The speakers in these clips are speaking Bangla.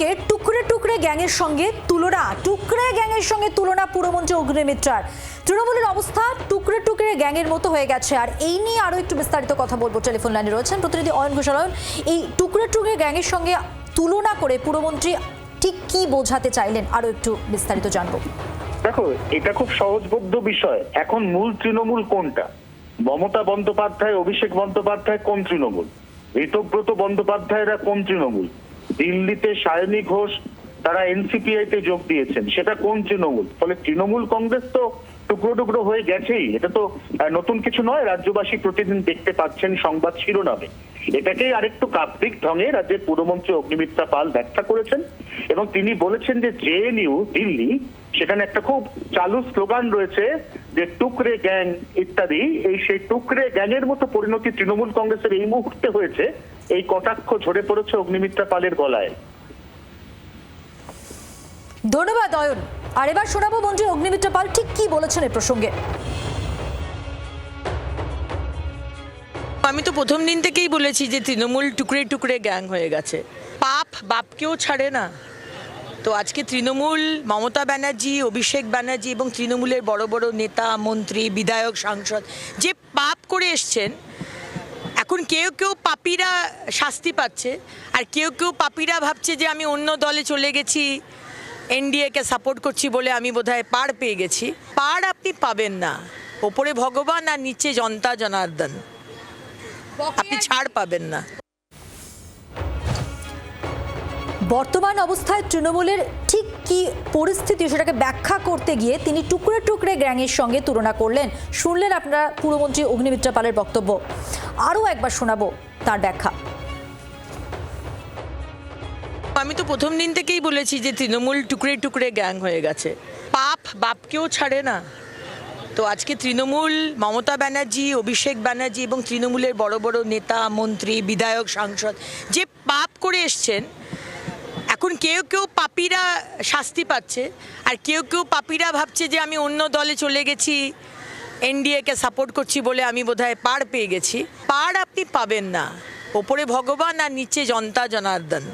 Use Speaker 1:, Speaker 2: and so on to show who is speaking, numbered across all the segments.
Speaker 1: অন্যদিকে টুকরে টুকরে গ্যাংয়ের সঙ্গে তুলনা পুরমন্ত্রী অগ্নিমিত্রার। তৃণমূলের অবস্থা টুকরে টুকরে গ্যাংয়ের মতো হয়ে গেছে। আর এই নিয়ে আরো একটু বিস্তারিত কথা বলবো। টেলিফোন লাইনে রয়েছেন প্রতিনিধি অয়ন ঘোষাল। এই টুকরে টুকরে গ্যাংয়ের সঙ্গে তুলনা করে পুরমন্ত্রী ঠিক কি বোঝাতে চাইলেন, আরো একটু বিস্তারিত জানবো।
Speaker 2: দেখো, এটা খুব সহজবোধ্য বিষয়। এখন মূল তৃণমূল কোনটা? মমতা বন্দ্যোপাধ্যায়, অভিষেক বন্দ্যোপাধ্যায় কোন তৃণমূল? ঋতব্রত বন্দ্যোপাধ্যায়রা কোন তৃণমূল? দিল্লিতে সায়নী ঘোষ তারা এনসিপিআই তে যোগ দিয়েছেন, সেটা কোন তৃণমূল? ফলে তৃণমূল কংগ্রেস তো টুকরো টুকরো হয়ে গেছেই। এটা তো নতুন কিছু নয়, রাজ্যবাসী প্রতিদিন দেখতে পাচ্ছেন সংবাদ শিরোনামে। এটাকেই আরেকটু কাব্যিক ঢঙে রাজ্যের পুরমন্ত্রী অগ্নিমিত্রা পাল ব্যাখ্যা করেছেন এবং তিনি বলেছেন যে জেএনইউ দিল্লি, সেখানে একটা খুব চালু স্লোগান রয়েছে যে টুকরে গ্যাং ইত্যাদি। সেই টুকরে গ্যাংয়ের মতো পরিণতি তৃণমূল কংগ্রেসের এই মুহূর্তে হয়েছে, এই কটাক্ষ ঝরে পড়েছে অগ্নিমিত্রা পালের গলায়।
Speaker 1: ধন্যবাদ অয়ন। আর এবার শোনাবো মন্ত্রী অগ্নিমিত্রা পাল ঠিক কি বলেছেন এই প্রসঙ্গে।
Speaker 3: আমি তো প্রথম দিন থেকেই বলেছি যে তৃণমূল টুকরে টুকরে গ্যাং হয়ে গেছে, পাপ বাপকেও ছাড়ে না। তো আজকে তৃণমূল, মমতা ব্যানার্জি, অভিষেক ব্যানার্জি এবং তৃণমূলের বড় বড় নেতা, মন্ত্রী, বিধায়ক, সাংসদ যে পাপ করে এসছেন, এখন কেউ কেউ পাপীরা শাস্তি পাচ্ছে, আর কেউ কেউ পাপীরা ভাবছে যে আমি অন্য দলে চলে গেছি, এনডিএকে সাপোর্ট করছি বলে আমি বোধহয় পার পেয়ে গেছি। পার আপনি পাবেন না, ওপরে ভগবান আর নিচে জনতা জনার্দন, আপনি ছাড় পাবেন না।
Speaker 1: বর্তমান অবস্থায় তৃণমূলের ঠিক কি পরিস্থিতি সেটাকে ব্যাখ্যা করতে গিয়ে তিনি টুকরে টুকরে গ্যাংয়ের সঙ্গে তুলনা করলেন। শুনলেন আপনারা পুরমন্ত্রী অগ্নিমিত্রা পালের বক্তব্য। আরও একবার শোনাবো তার ব্যাখ্যা।
Speaker 3: আমি তো প্রথম দিন থেকেই বলেছি যে তৃণমূল টুকরে টুকরে গ্যাং হয়ে গেছে, পাপ বাপকেও ছাড়ে না। তো আজকে তৃণমূল, মমতা ব্যানার্জি, অভিষেক ব্যানার্জি এবং তৃণমূলের বড় বড় নেতা, মন্ত্রী, বিধায়ক, সাংসদ যে পাপ করে এসছেন, এখন কেউ কেউ পাপীরা শাস্তি পাচ্ছে, আর কেউ কেউ পাপীরা ভাবছে যে আমি অন্য দলে চলে গেছি, এনডিএকে সাপোর্ট করছি বলে আমি বোধহয় পার পেয়ে গেছি। পার আপনি পাবেন না, ওপরে ভগবান আর নিচে জনতা জনার্দন,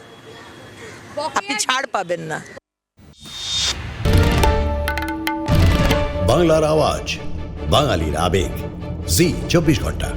Speaker 3: আপনি ছাড় পাবেন না।
Speaker 4: বাংলার আওয়াজ, বাঙালির আবেগ, জি 24 ঘন্টা।